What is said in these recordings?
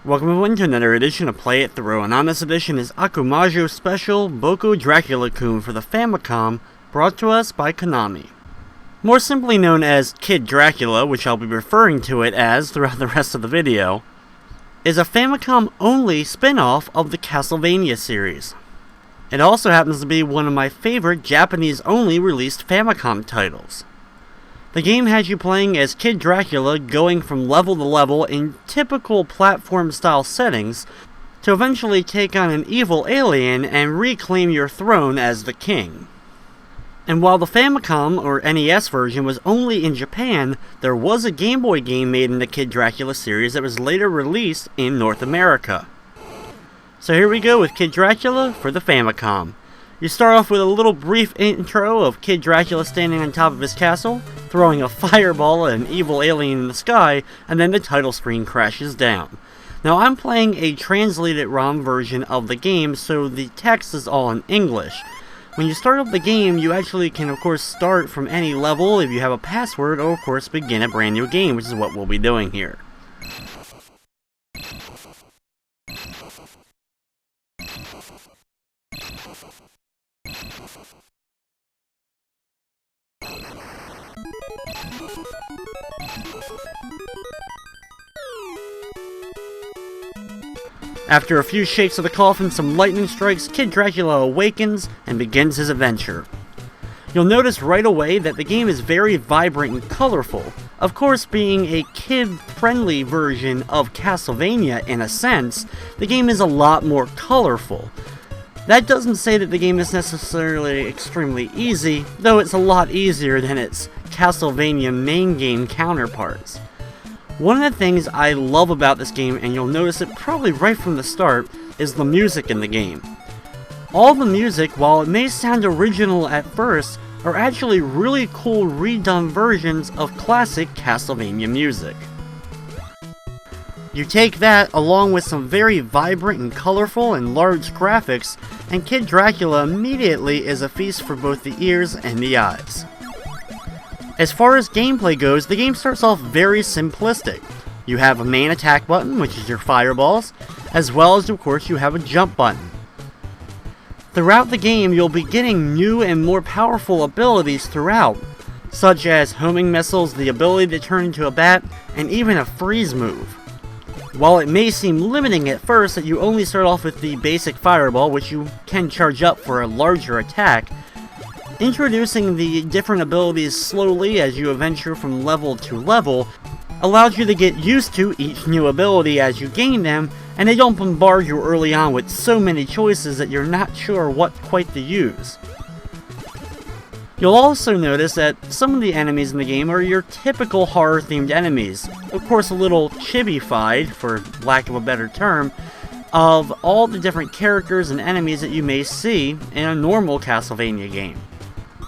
Welcome everyone to another edition of Play It Through, and on this edition is Akumajou Special Boku Dracula-kun for the Famicom, brought to us by Konami. More simply known as Kid Dracula, which I'll be referring to it as throughout the rest of the video, is a Famicom-only spin-off of the Castlevania series. It also happens to be one of my favorite Japanese-only released Famicom titles. The game has you playing as Kid Dracula, going from level to level in typical platform-style settings, to eventually take on an evil alien and reclaim your throne as the king. And while the Famicom, or NES version, was only in Japan, there was a Game Boy game made in the Kid Dracula series that was later released in North America. So here we go with Kid Dracula for the Famicom. You start off with a little brief intro of Kid Dracula standing on top of his castle, throwing a fireball at an evil alien in the sky, and then the title screen crashes down. Now I'm playing a translated ROM version of the game, so the text is all in English. When you start up the game, you actually can of course start from any level if you have a password, or of course begin a brand new game, which is what we'll be doing here. After a few shakes of the coffin, some lightning strikes, Kid Dracula awakens and begins his adventure. You'll notice right away that the game is very vibrant and colorful. Of course, being a kid-friendly version of Castlevania in a sense, the game is a lot more colorful. That doesn't say that the game is necessarily extremely easy, though it's a lot easier than its Castlevania main game counterparts. One of the things I love about this game, and you'll notice it probably right from the start, is the music in the game. All the music, while it may sound original at first, are actually really cool redone versions of classic Castlevania music. You take that along with some very vibrant and colorful and large graphics, and Kid Dracula immediately is a feast for both the ears and the eyes. As far as gameplay goes, the game starts off very simplistic. You have a main attack button, which is your fireballs, as well as of course you have a jump button. Throughout the game, you'll be getting new and more powerful abilities throughout, such as homing missiles, the ability to turn into a bat, and even a freeze move. While it may seem limiting at first that you only start off with the basic fireball, which you can charge up for a larger attack, introducing the different abilities slowly as you adventure from level to level allows you to get used to each new ability as you gain them, and they don't bombard you early on with so many choices that you're not sure what quite to use. You'll also notice that some of the enemies in the game are your typical horror-themed enemies, of course a little chibi-fied, for lack of a better term, of all the different characters and enemies that you may see in a normal Castlevania game.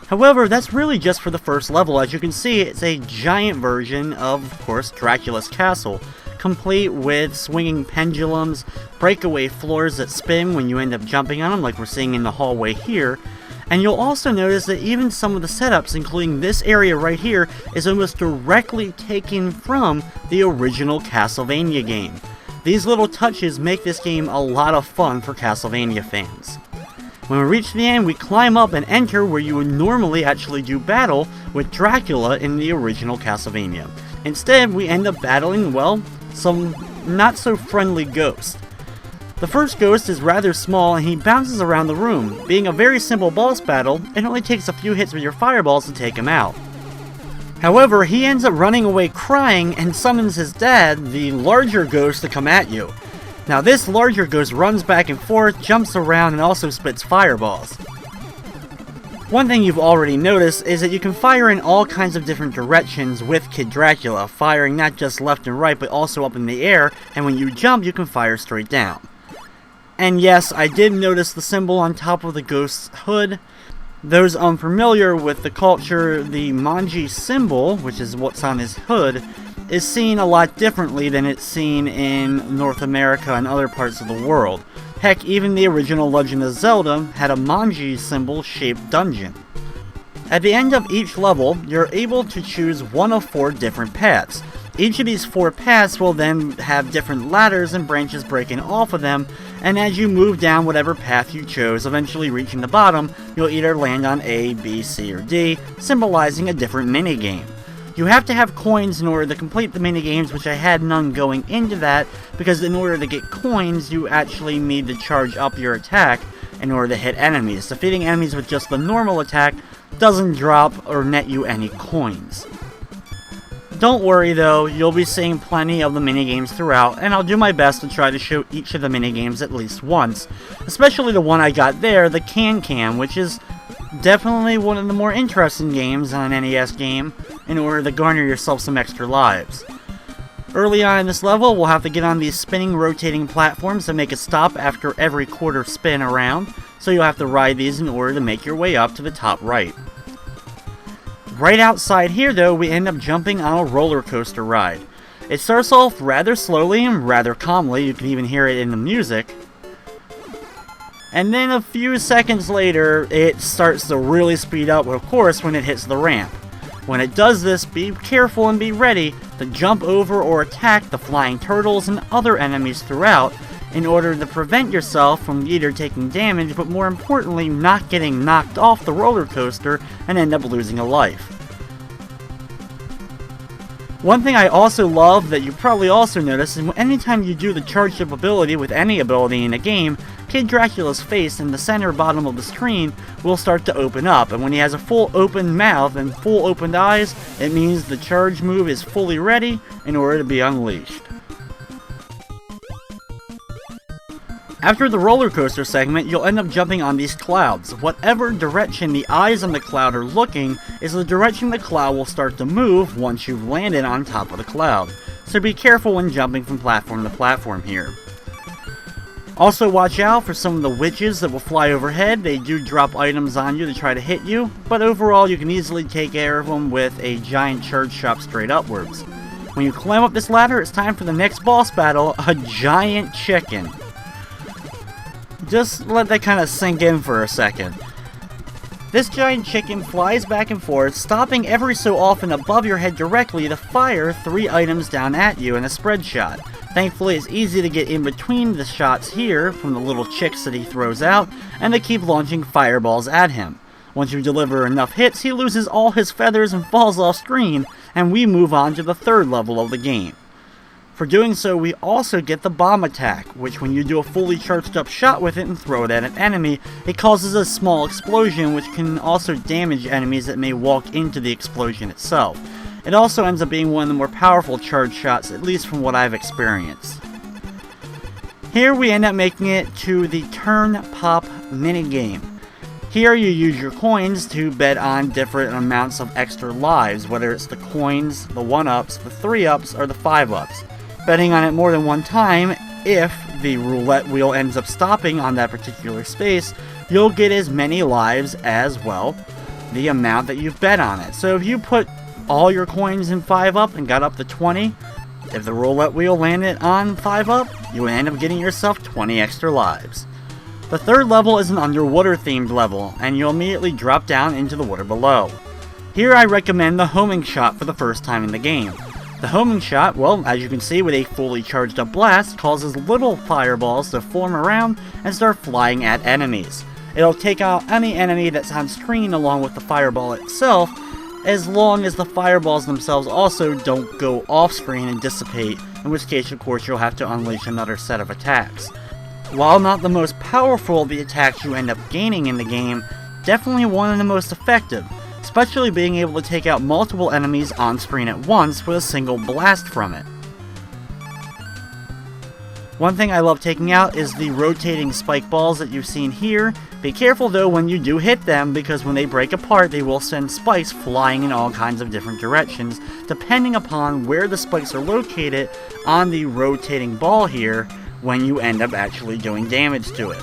However, that's really just for the first level. As you can see, it's a giant version of course, Dracula's castle, complete with swinging pendulums, breakaway floors that spin when you end up jumping on them, like we're seeing in the hallway here. And you'll also notice that even some of the setups, including this area right here, is almost directly taken from the original Castlevania game. These little touches make this game a lot of fun for Castlevania fans. When we reach the end, we climb up and enter where you would normally actually do battle with Dracula in the original Castlevania. Instead, we end up battling, well, some not-so-friendly ghosts. The first ghost is rather small and he bounces around the room. Being a very simple boss battle, it only takes a few hits with your fireballs to take him out. However, he ends up running away crying and summons his dad, the larger ghost, to come at you. Now this larger ghost runs back and forth, jumps around, and also spits fireballs. One thing you've already noticed is that you can fire in all kinds of different directions with Kid Dracula, firing not just left and right but also up in the air, and when you jump you can fire straight down. And yes, I did notice the symbol on top of the ghost's hood. Those unfamiliar with the culture, the manji symbol, which is what's on his hood, is seen a lot differently than it's seen in North America and other parts of the world. Heck, even the original Legend of Zelda had a manji symbol shaped dungeon. At the end of each level, you're able to choose one of 4 different paths. Each of these 4 paths will then have different ladders and branches breaking off of them, and as you move down whatever path you chose, eventually reaching the bottom, you'll either land on A, B, C, or D, symbolizing a different minigame. You have to have coins in order to complete the minigames, which I had none going into that, because in order to get coins, you actually need to charge up your attack in order to hit enemies. Defeating enemies with just the normal attack doesn't drop or net you any coins. Don't worry though, you'll be seeing plenty of the minigames throughout, and I'll do my best to try to show each of the minigames at least once, especially the one I got there, the Can, which is definitely one of the more interesting games on an NES game, in order to garner yourself some extra lives. Early on in this level, we'll have to get on these spinning, rotating platforms to make a stop after every quarter spin around, so you'll have to ride these in order to make your way up to the top right. Right outside here though, we end up jumping on a roller coaster ride. It starts off rather slowly and rather calmly, you can even hear it in the music. And then a few seconds later, it starts to really speed up, of course, when it hits the ramp. When it does this, be careful and be ready to jump over or attack the flying turtles and other enemies throughout in order to prevent yourself from either taking damage, but more importantly, not getting knocked off the roller coaster and end up losing a life. One thing I also love that you probably also notice is anytime you do the charged up ability with any ability in a game, Kid Dracula's face in the center bottom of the screen will start to open up, and when he has a full open mouth and full opened eyes, it means the charge move is fully ready in order to be unleashed. After the roller coaster segment, you'll end up jumping on these clouds. Whatever direction the eyes on the cloud are looking is the direction the cloud will start to move once you've landed on top of the cloud. So be careful when jumping from platform to platform here. Also watch out for some of the witches that will fly overhead. They do drop items on you to try to hit you, but overall you can easily take care of them with a giant charge shot straight upwards. When you climb up this ladder, it's time for the next boss battle, a giant chicken. Just let that kind of sink in for a second. This giant chicken flies back and forth, stopping every so often above your head directly to fire 3 items down at you in a spread shot. Thankfully, it's easy to get in between the shots here from the little chicks that he throws out, and to keep launching fireballs at him. Once you deliver enough hits, he loses all his feathers and falls off screen, and we move on to the 3rd level of the game. For doing so, we also get the bomb attack, which when you do a fully charged up shot with it and throw it at an enemy, it causes a small explosion which can also damage enemies that may walk into the explosion itself. It also ends up being one of the more powerful charge shots, at least from what I've experienced. Here we end up making it to the Turn Pop minigame. Here you use your coins to bet on different amounts of extra lives, whether it's the coins, the 1-ups, the 3-ups, or the 5-ups. Betting on it more than one time, if the roulette wheel ends up stopping on that particular space, you'll get as many lives as, well, the amount that you've bet on it. So if you put all your coins in 5-up and got up to 20, if the roulette wheel landed on 5-up, you would end up getting yourself 20 extra lives. The 3rd level is an underwater themed level, and you'll immediately drop down into the water below. Here I recommend the homing shot for the first time in the game. The homing shot, well, as you can see with a fully charged up blast, causes little fireballs to form around and start flying at enemies. It'll take out any enemy that's on screen along with the fireball itself, as long as the fireballs themselves also don't go off screen and dissipate, in which case of course you'll have to unleash another set of attacks. While not the most powerful of the attacks you end up gaining in the game, definitely one of the most effective, especially being able to take out multiple enemies on screen at once with a single blast from it. One thing I love taking out is the rotating spike balls that you've seen here. Be careful though when you do hit them, because when they break apart they will send spikes flying in all kinds of different directions, depending upon where the spikes are located on the rotating ball here when you end up actually doing damage to it.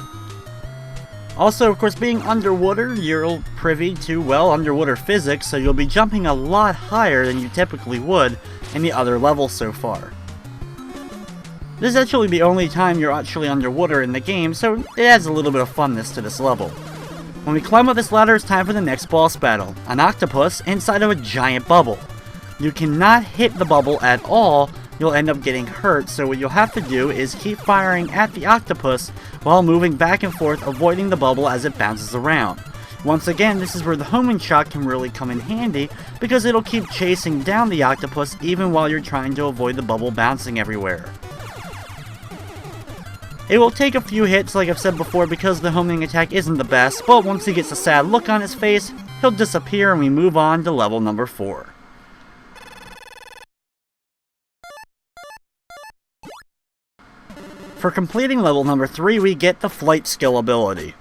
Also, of course, being underwater, you're privy to, well, underwater physics, so you'll be jumping a lot higher than you typically would in the other levels so far. This is actually the only time you're actually underwater in the game, so it adds a little bit of funness to this level. When we climb up this ladder, it's time for the next boss battle, an octopus inside of a giant bubble. You cannot hit the bubble at all, you'll end up getting hurt, so what you'll have to do is keep firing at the octopus while moving back and forth, avoiding the bubble as it bounces around. Once again, this is where the homing shot can really come in handy, because it'll keep chasing down the octopus even while you're trying to avoid the bubble bouncing everywhere. It will take a few hits, like I've said before, because the homing attack isn't the best, but once he gets a sad look on his face, he'll disappear and we move on to level number 4. For completing level number 3, we get the flight skill ability.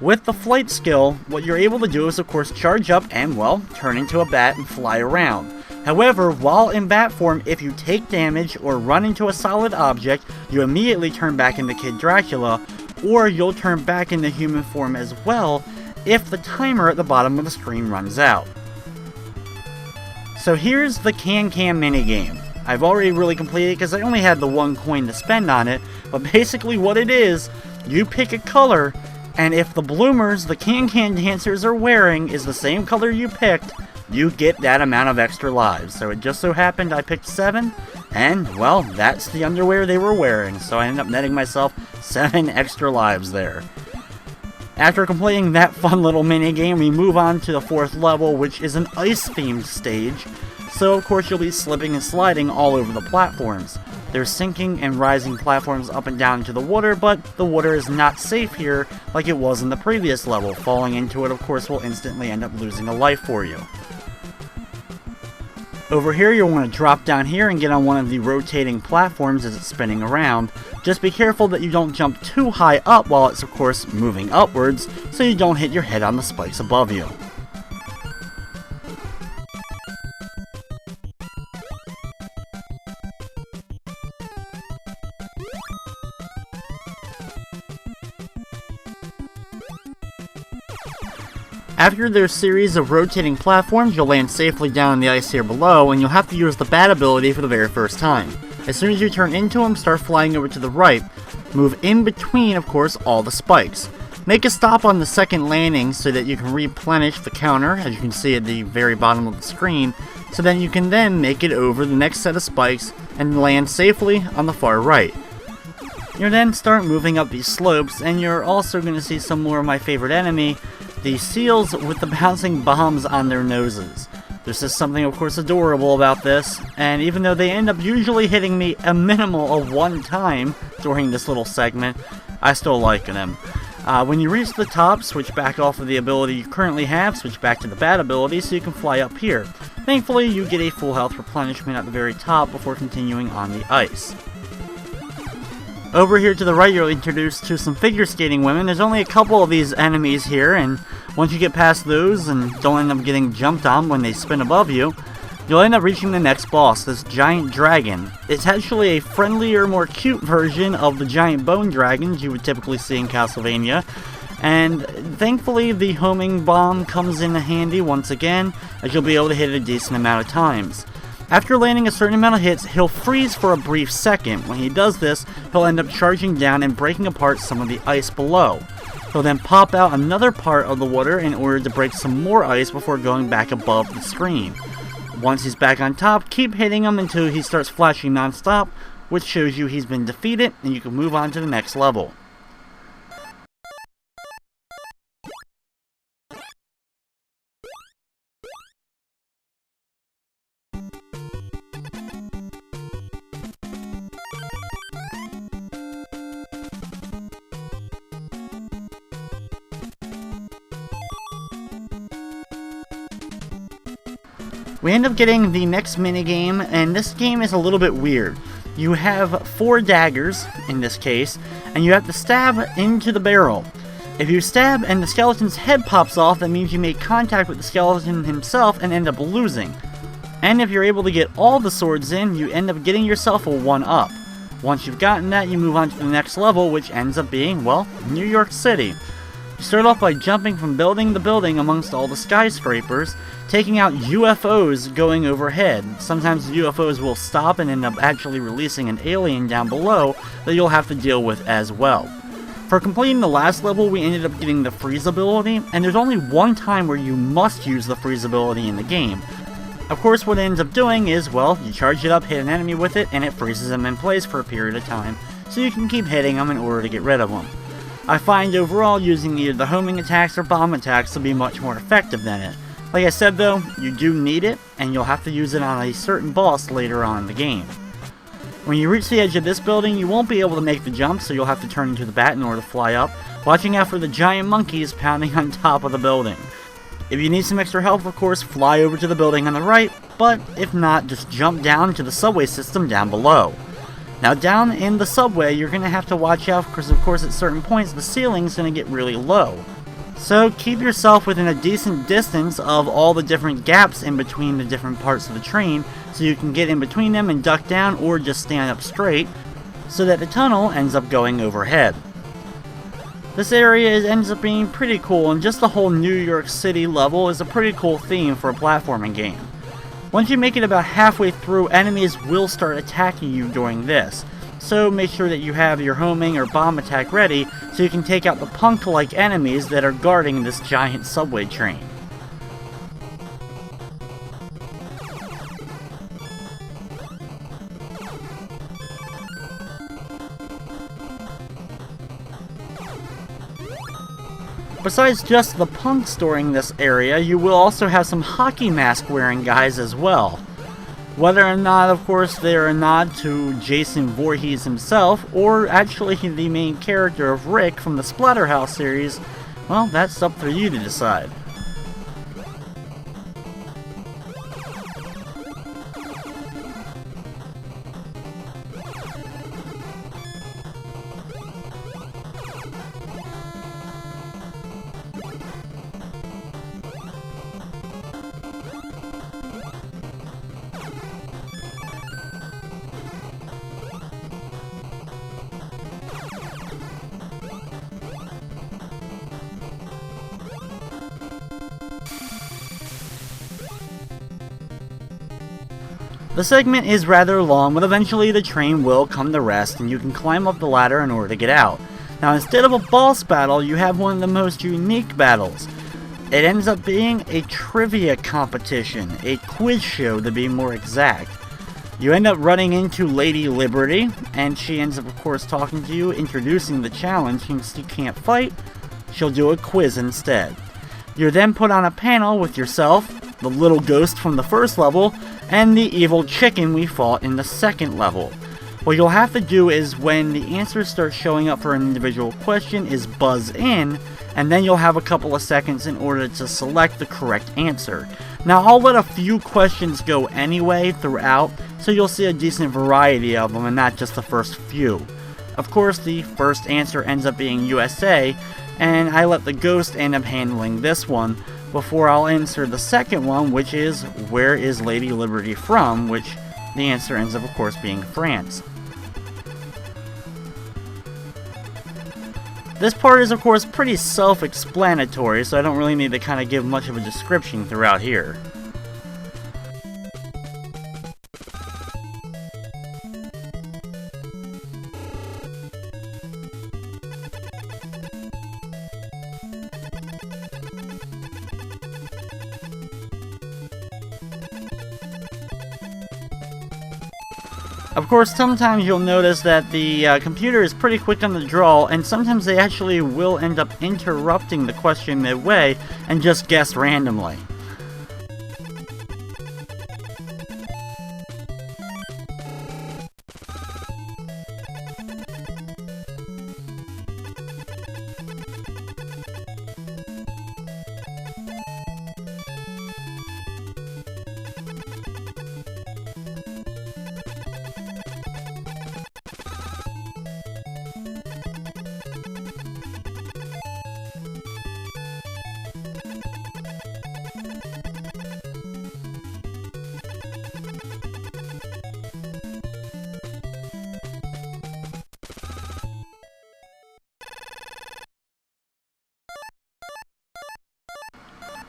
With the flight skill, what you're able to do is of course charge up and, well, turn into a bat and fly around. However, while in bat form, if you take damage or run into a solid object, you immediately turn back into Kid Dracula, or you'll turn back into human form as well if the timer at the bottom of the screen runs out. So here's the can-can minigame. I've already really completed it because I only had the 1 coin to spend on it, but basically what it is, you pick a color, and if the bloomers the can-can dancers are wearing is the same color you picked, you get that amount of extra lives. So it just so happened I picked 7, and, well, that's the underwear they were wearing, so I ended up netting myself 7 extra lives there. After completing that fun little minigame, we move on to the 4th level, which is an ice-themed stage. So of course you'll be slipping and sliding all over the platforms. There's sinking and rising platforms up and down into the water, but the water is not safe here like it was in the previous level. Falling into it of course will instantly end up losing a life for you. Over here you'll want to drop down here and get on one of the rotating platforms as it's spinning around. Just be careful that you don't jump too high up while it's of course moving upwards, so you don't hit your head on the spikes above you. After their series of rotating platforms, you'll land safely down in the ice here below, and you'll have to use the bat ability for the very first time. As soon as you turn into them, start flying over to the right. Move in between, of course, all the spikes. Make a stop on the second landing so that you can replenish the counter, as you can see at the very bottom of the screen, so that you can then make it over the next set of spikes and land safely on the far right. You'll then start moving up these slopes, and you're also going to see some more of my favorite enemy, the seals with the bouncing bombs on their noses. There's just something of course adorable about this, and even though they end up usually hitting me a minimal of 1 time during this little segment, I still like them. When you reach the top, switch back off of the ability you currently have, switch back to the bat ability so you can fly up here. Thankfully, you get a full health replenishment at the very top before continuing on the ice. Over here to the right, you're introduced to some figure skating women. There's only a couple of these enemies here, and once you get past those and don't end up getting jumped on when they spin above you, you'll end up reaching the next boss, this giant dragon. It's actually a friendlier, more cute version of the giant bone dragons you would typically see in Castlevania, and thankfully the homing bomb comes in handy once again, as you'll be able to hit it a decent amount of times. After landing a certain amount of hits, he'll freeze for a brief second. When he does this, he'll end up charging down and breaking apart some of the ice below. He'll then pop out another part of the water in order to break some more ice before going back above the screen. Once he's back on top, keep hitting him until he starts flashing non-stop, which shows you he's been defeated and you can move on to the next level. We end up getting the next minigame, and this game is a little bit weird. You have 4 daggers, in this case, and you have to stab into the barrel. If you stab and the skeleton's head pops off, that means you make contact with the skeleton himself and end up losing. And if you're able to get all the swords in, you end up getting yourself a 1-up. Once you've gotten that, you move on to the next level, which ends up being, well, New York City. You start off by jumping from building to building amongst all the skyscrapers, taking out UFOs going overhead. Sometimes the UFOs will stop and end up actually releasing an alien down below that you'll have to deal with as well. For completing the last level, we ended up getting the freeze ability, and there's only one time where you must use the freeze ability in the game. Of course, what it ends up doing is, well, you charge it up, hit an enemy with it, and it freezes them in place for a period of time, so you can keep hitting them in order to get rid of them. I find overall using either the homing attacks or bomb attacks to be much more effective than it. Like I said though, you do need it, and you'll have to use it on a certain boss later on in the game. When you reach the edge of this building, you won't be able to make the jump, so you'll have to turn into the bat in order to fly up, watching out for the giant monkeys pounding on top of the building. If you need some extra help, of course, fly over to the building on the right, but if not, just jump down to the subway system down below. Now down in the subway, you're going to have to watch out because of course at certain points the ceiling's going to get really low. So keep yourself within a decent distance of all the different gaps in between the different parts of the train so you can get in between them and duck down or just stand up straight so that the tunnel ends up going overhead. This area ends up being pretty cool, and just the whole New York City level is a pretty cool theme for a platforming game. Once you make it about halfway through, enemies will start attacking you during this, so make sure that you have your homing or bomb attack ready so you can take out the punk-like enemies that are guarding this giant subway train. Besides just the punks during this area, you will also have some hockey mask wearing guys as well. Whether or not, of course, they are a nod to Jason Voorhees himself, or actually the main character of Rick from the Splatterhouse series, well, that's up for you to decide. The segment is rather long, but eventually the train will come to rest and you can climb up the ladder in order to get out. Now instead of a boss battle, you have one of the most unique battles. It ends up being a trivia competition, a quiz show to be more exact. You end up running into Lady Liberty, and she ends up of course talking to you, introducing the challenge. Since you can't fight, she'll do a quiz instead. You're then put on a panel with yourself, the little ghost from the first level, and the evil chicken we fought in the second level. What you'll have to do is when the answers start showing up for an individual question is buzz in, and then you'll have a couple of seconds in order to select the correct answer. Now I'll let a few questions go anyway throughout, so you'll see a decent variety of them and not just the first few. Of course the first answer ends up being USA, and I let the ghost end up handling this one, before I'll answer the second one, which is, where is Lady Liberty from? Which the answer ends up, of course, being France. This part is, of course, pretty self-explanatory, so I don't really need to kind of give much of a description throughout here. Of course, sometimes you'll notice that the computer is pretty quick on the draw, and sometimes they actually will end up interrupting the question midway and just guess randomly.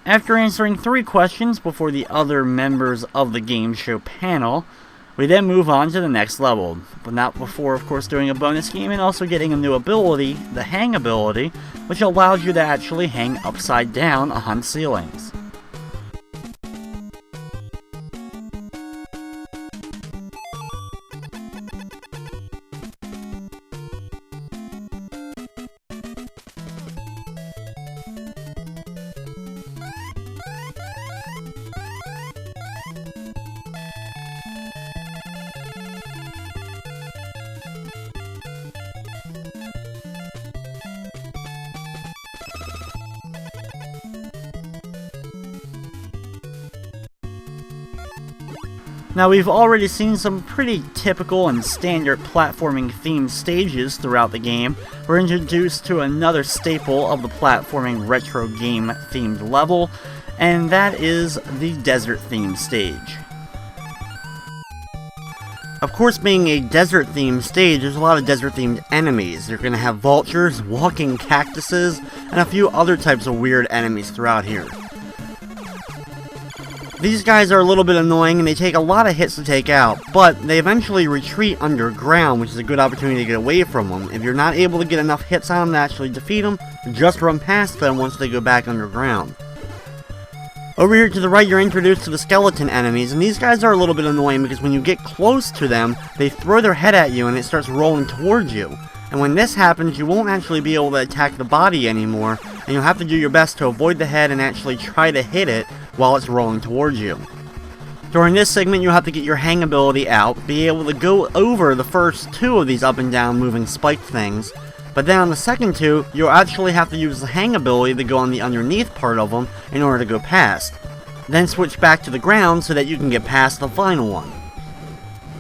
After answering 3 questions before the other members of the game show panel, we then move on to the next level, but not before of course doing a bonus game and also getting a new ability, the hang ability, which allows you to actually hang upside down on ceilings. Now, we've already seen some pretty typical and standard platforming themed stages throughout the game. We're introduced to another staple of the platforming retro game themed level, and that is the desert themed stage. Of course, being a desert themed stage, there's a lot of desert themed enemies. You're going to have vultures, walking cactuses, and a few other types of weird enemies throughout here. These guys are a little bit annoying and they take a lot of hits to take out, but they eventually retreat underground, which is a good opportunity to get away from them. If you're not able to get enough hits on them to actually defeat them, just run past them once they go back underground. Over here to the right, you're introduced to the skeleton enemies, and these guys are a little bit annoying because when you get close to them, they throw their head at you and it starts rolling towards you. And when this happens, you won't actually be able to attack the body anymore, and you'll have to do your best to avoid the head and actually try to hit it while it's rolling towards you. During this segment, you'll have to get your hang ability out, be able to go over the first two of these up and down moving spike things, but then on the second two, you'll actually have to use the hang ability to go on the underneath part of them in order to go past. Then switch back to the ground so that you can get past the final one.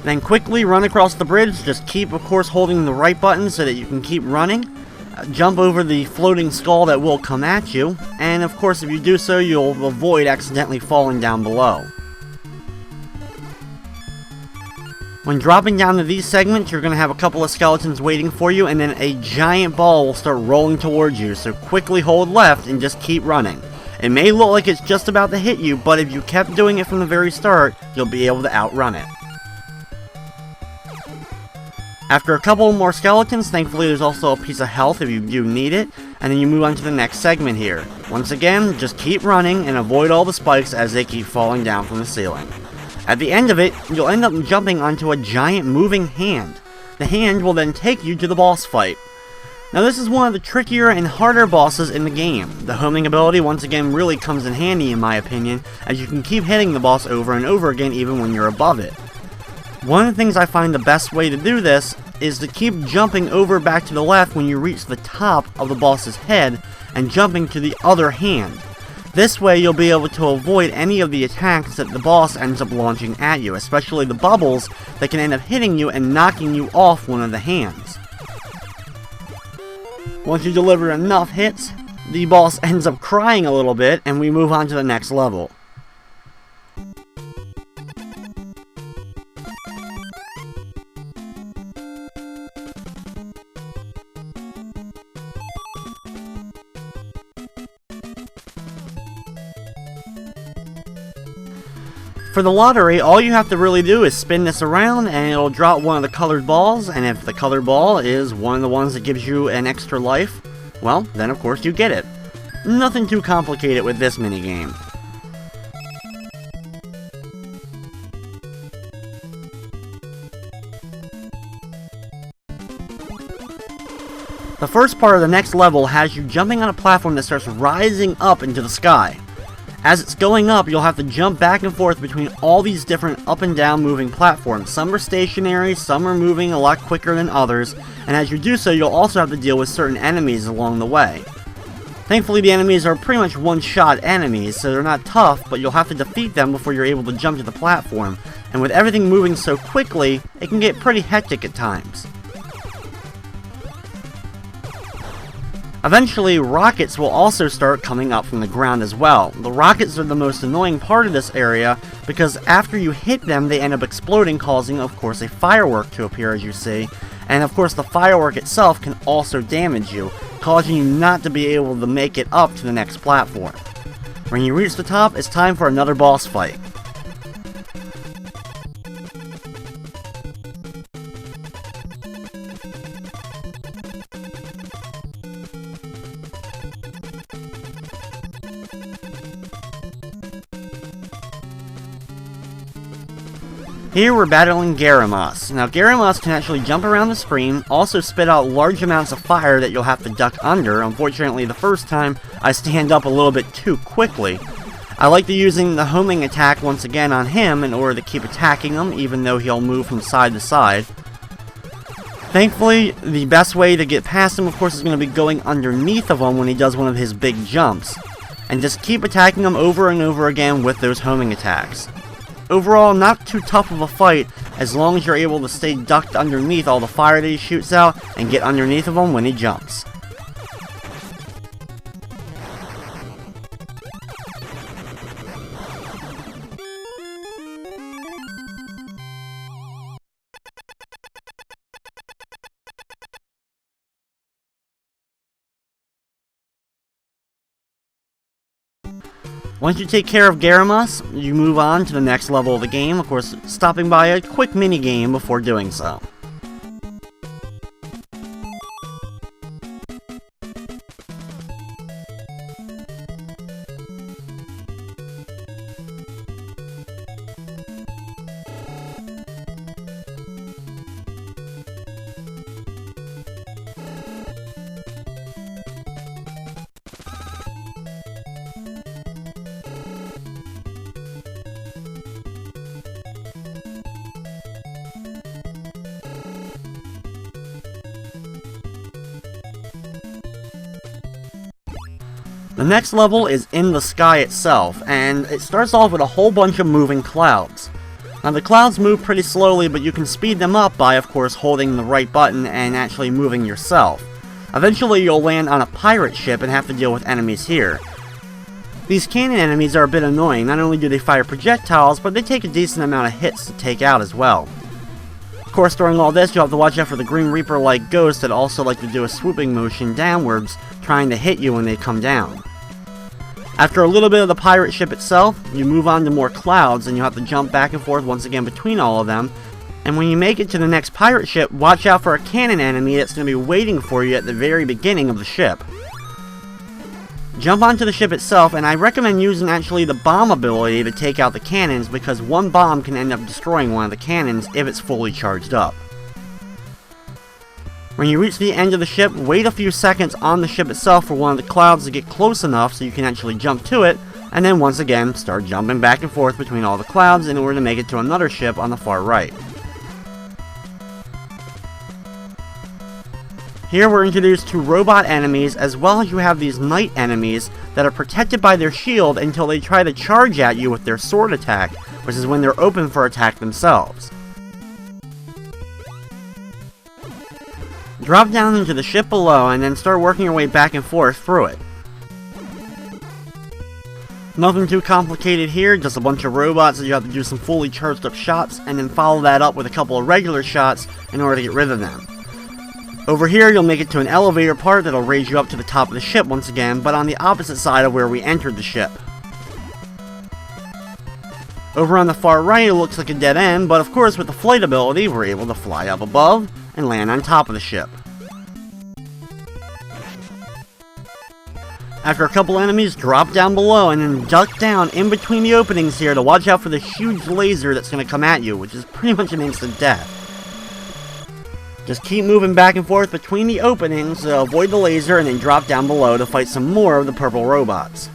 Then quickly run across the bridge, just keep of course holding the right button so that you can keep running. Jump over the floating skull that will come at you, and of course if you do so you'll avoid accidentally falling down below. When dropping down to these segments, you're going to have a couple of skeletons waiting for you, and then a giant ball will start rolling towards you, so quickly hold left and just keep running. It may look like it's just about to hit you, but if you kept doing it from the very start, you'll be able to outrun it. After a couple more skeletons, thankfully there's also a piece of health if you do need it, and then you move on to the next segment here. Once again, just keep running and avoid all the spikes as they keep falling down from the ceiling. At the end of it, you'll end up jumping onto a giant moving hand. The hand will then take you to the boss fight. Now this is one of the trickier and harder bosses in the game. The homing ability once again really comes in handy in my opinion, as you can keep hitting the boss over and over again even when you're above it. One of the things I find the best way to do this is to keep jumping over back to the left when you reach the top of the boss's head and jumping to the other hand. This way you'll be able to avoid any of the attacks that the boss ends up launching at you, especially the bubbles that can end up hitting you and knocking you off one of the hands. Once you deliver enough hits, the boss ends up crying a little bit and we move on to the next level. For the lottery, all you have to really do is spin this around and it'll drop one of the colored balls, and if the colored ball is one of the ones that gives you an extra life, well, then of course you get it. Nothing too complicated with this minigame. The first part of the next level has you jumping on a platform that starts rising up into the sky. As it's going up, you'll have to jump back and forth between all these different up and down moving platforms. Some are stationary, some are moving a lot quicker than others, and as you do so, you'll also have to deal with certain enemies along the way. Thankfully, the enemies are pretty much one-shot enemies, so they're not tough, but you'll have to defeat them before you're able to jump to the platform. And with everything moving so quickly, it can get pretty hectic at times. Eventually, rockets will also start coming up from the ground as well. The rockets are the most annoying part of this area because after you hit them, they end up exploding, causing, of course, a firework to appear as you see. And of course, the firework itself can also damage you, causing you not to be able to make it up to the next platform. When you reach the top, it's time for another boss fight. Here we're battling Garamus. Now Garamus can actually jump around the screen, also spit out large amounts of fire that you'll have to duck under. Unfortunately, the first time I stand up a little bit too quickly. I like to using the homing attack once again on him in order to keep attacking him, even though he'll move from side to side. Thankfully, the best way to get past him, of course, is going to be going underneath of him when he does one of his big jumps. And just keep attacking him over and over again with those homing attacks. Overall, not too tough of a fight as long as you're able to stay ducked underneath all the fire that he shoots out and get underneath of him when he jumps. Once you take care of Garamus, you move on to the next level of the game, of course stopping by a quick mini-game before doing so. The next level is in the sky itself, and it starts off with a whole bunch of moving clouds. Now the clouds move pretty slowly, but you can speed them up by, of course, holding the right button and actually moving yourself. Eventually you'll land on a pirate ship and have to deal with enemies here. These cannon enemies are a bit annoying. Not only do they fire projectiles, but they take a decent amount of hits to take out as well. Of course, during all this, you'll have to watch out for the Green Reaper-like ghosts that also like to do a swooping motion downwards, trying to hit you when they come down. After a little bit of the pirate ship itself, you move on to more clouds, and you have to jump back and forth once again between all of them. And when you make it to the next pirate ship, watch out for a cannon enemy that's going to be waiting for you at the very beginning of the ship. Jump onto the ship itself, and I recommend using actually the bomb ability to take out the cannons, because one bomb can end up destroying one of the cannons if it's fully charged up. When you reach the end of the ship, wait a few seconds on the ship itself for one of the clouds to get close enough so you can actually jump to it, and then once again start jumping back and forth between all the clouds in order to make it to another ship on the far right. Here we're introduced to robot enemies, as well as you have these knight enemies that are protected by their shield until they try to charge at you with their sword attack, which is when they're open for attack themselves. Drop down into the ship below and then start working your way back and forth through it. Nothing too complicated here, just a bunch of robots that you have to do some fully charged up shots and then follow that up with a couple of regular shots in order to get rid of them. Over here you'll make it to an elevator part that'll raise you up to the top of the ship once again, but on the opposite side of where we entered the ship. Over on the far right it looks like a dead end, but of course with the flight ability we're able to fly up above and land on top of the ship. After a couple enemies, drop down below and then duck down in between the openings here to watch out for the huge laser that's going to come at you, which is pretty much an instant death. Just keep moving back and forth between the openings to avoid the laser and then drop down below to fight some more of the purple robots.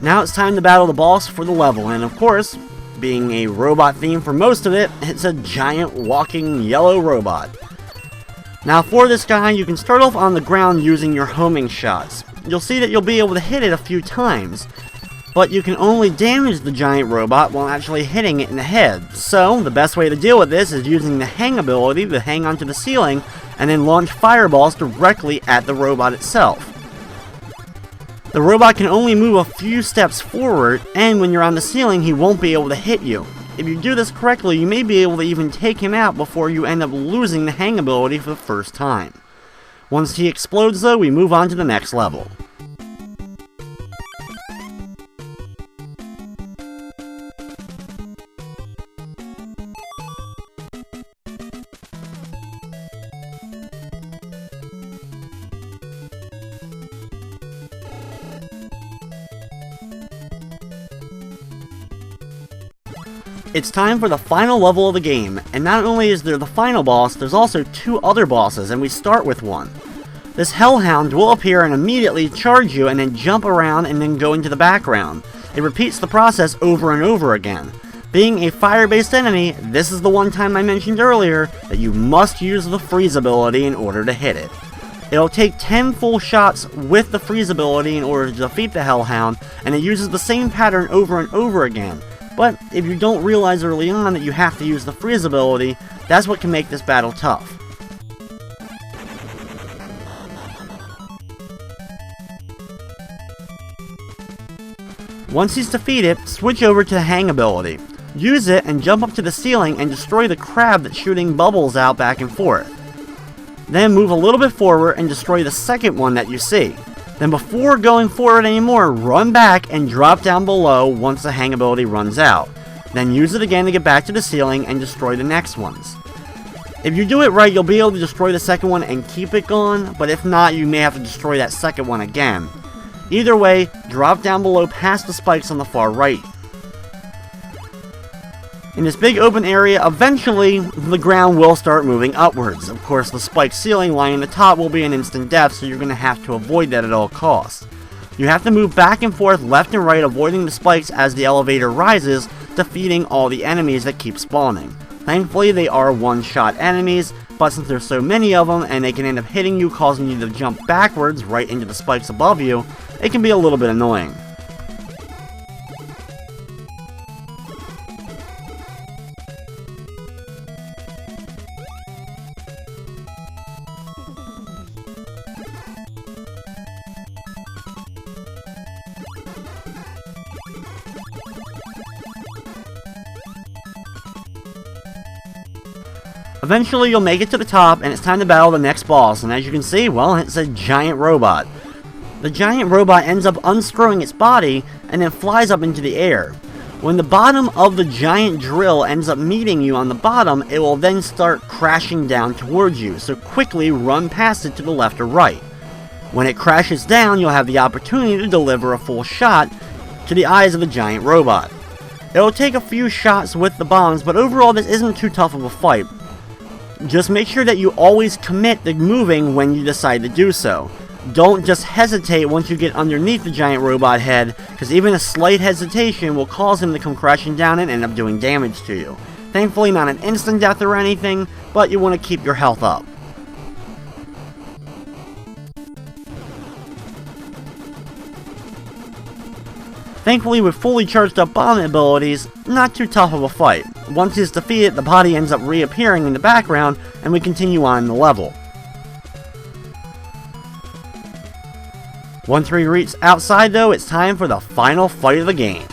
Now it's time to battle the boss for the level, and of course, being a robot theme for most of it, it's a giant walking yellow robot. Now for this guy, you can start off on the ground using your homing shots. You'll see that you'll be able to hit it a few times, but you can only damage the giant robot while actually hitting it in the head. So the best way to deal with this is using the hang ability to hang onto the ceiling and then launch fireballs directly at the robot itself. The robot can only move a few steps forward, and when you're on the ceiling, he won't be able to hit you. If you do this correctly, you may be able to even take him out before you end up losing the hang ability for the first time. Once he explodes though, we move on to the next level. It's time for the final level of the game, and not only is there the final boss, there's also two other bosses, and we start with one. This Hellhound will appear and immediately charge you and then jump around and then go into the background. It repeats the process over and over again. Being a fire-based enemy, this is the one time I mentioned earlier that you must use the freeze ability in order to hit it. It'll take 10 full shots with the freeze ability in order to defeat the Hellhound, and it uses the same pattern over and over again. But if you don't realize early on that you have to use the freeze ability, that's what can make this battle tough. Once he's defeated, switch over to the hang ability. Use it and jump up to the ceiling and destroy the crab that's shooting bubbles out back and forth. Then move a little bit forward and destroy the second one that you see. Then before going forward anymore, run back and drop down below once the hang ability runs out. Then use it again to get back to the ceiling and destroy the next ones. If you do it right, you'll be able to destroy the second one and keep it gone, but if not, you may have to destroy that second one again. Either way, drop down below past the spikes on the far right. In this big open area, eventually, the ground will start moving upwards. Of course, the spiked ceiling lining the top will be an instant death, so you're going to have to avoid that at all costs. You have to move back and forth, left and right, avoiding the spikes as the elevator rises, defeating all the enemies that keep spawning. Thankfully, they are one-shot enemies, but since there's so many of them, and they can end up hitting you, causing you to jump backwards right into the spikes above you, it can be a little bit annoying. Eventually you'll make it to the top and it's time to battle the next boss, and as you can see, well, it's a giant robot. The giant robot ends up unscrewing its body and then flies up into the air. When the bottom of the giant drill ends up meeting you on the bottom, it will then start crashing down towards you, so quickly run past it to the left or right. When it crashes down, you'll have the opportunity to deliver a full shot to the eyes of the giant robot. It'll take a few shots with the bombs, but overall this isn't too tough of a fight. Just make sure that you always commit to moving when you decide to do so. Don't just hesitate once you get underneath the giant robot head, because even a slight hesitation will cause him to come crashing down and end up doing damage to you. Thankfully not an instant death or anything, but you want to keep your health up. Thankfully, with fully charged up bomb abilities, not too tough of a fight. Once he's defeated, the body ends up reappearing in the background, and we continue on in the level. Once we reach outside though, it's time for the final fight of the game.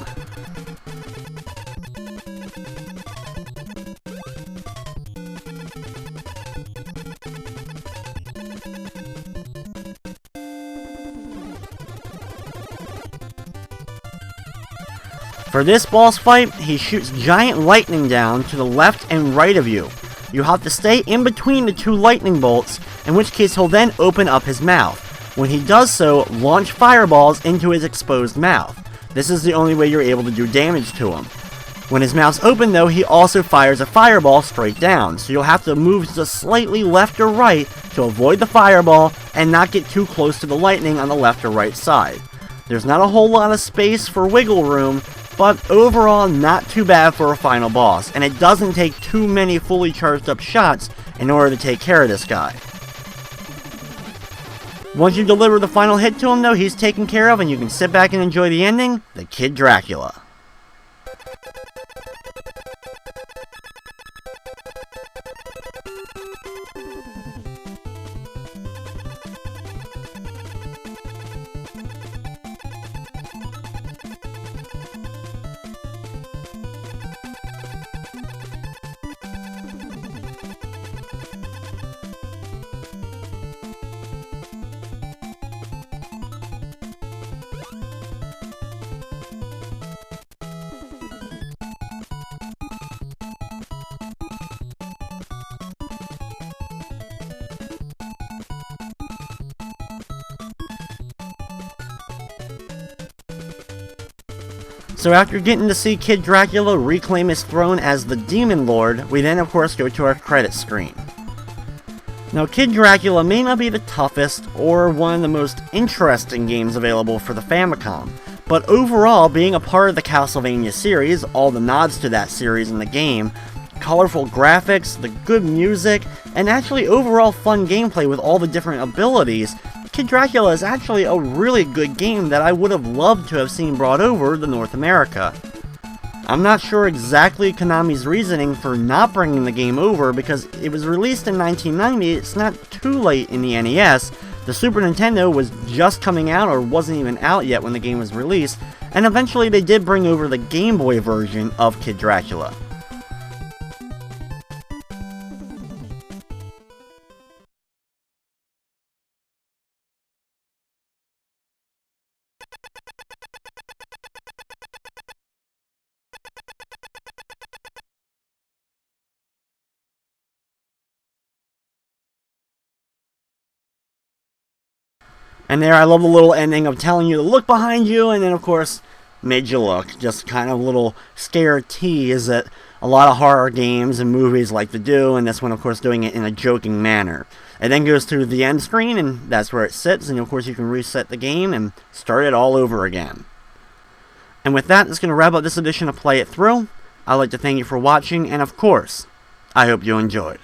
For this boss fight, he shoots giant lightning down to the left and right of you. You have to stay in between the two lightning bolts, in which case he'll then open up his mouth. When he does so, launch fireballs into his exposed mouth. This is the only way you're able to do damage to him. When his mouth's open though, he also fires a fireball straight down, so you'll have to move just slightly left or right to avoid the fireball and not get too close to the lightning on the left or right side. There's not a whole lot of space for wiggle room, but overall not too bad for a final boss, and it doesn't take too many fully charged up shots in order to take care of this guy. Once you deliver the final hit to him though, he's taken care of and you can sit back and enjoy the ending, the Kid Dracula. So after getting to see Kid Dracula reclaim his throne as the Demon Lord, we then of course go to our credits screen. Now Kid Dracula may not be the toughest or one of the most interesting games available for the Famicom, But overall, being a part of the Castlevania series, all the nods to that series in the game, colorful graphics, the good music, and actually overall fun gameplay with all the different abilities, Kid Dracula is actually a really good game that I would have loved to have seen brought over to North America. I'm not sure exactly Konami's reasoning for not bringing the game over, because it was released in 1990, it's not too late in the NES, the Super Nintendo was just coming out or wasn't even out yet when the game was released, and eventually they did bring over the Game Boy version of Kid Dracula. And there, I love the little ending of telling you to look behind you, and then of course, made you look. Just kind of a little scare tease that a lot of horror games and movies like to do, and this one of course doing it in a joking manner. It then goes to the end screen, and that's where it sits, and of course you can reset the game and start it all over again. And with that, that's going to wrap up this edition of Play It Through. I'd like to thank you for watching, and of course, I hope you enjoyed.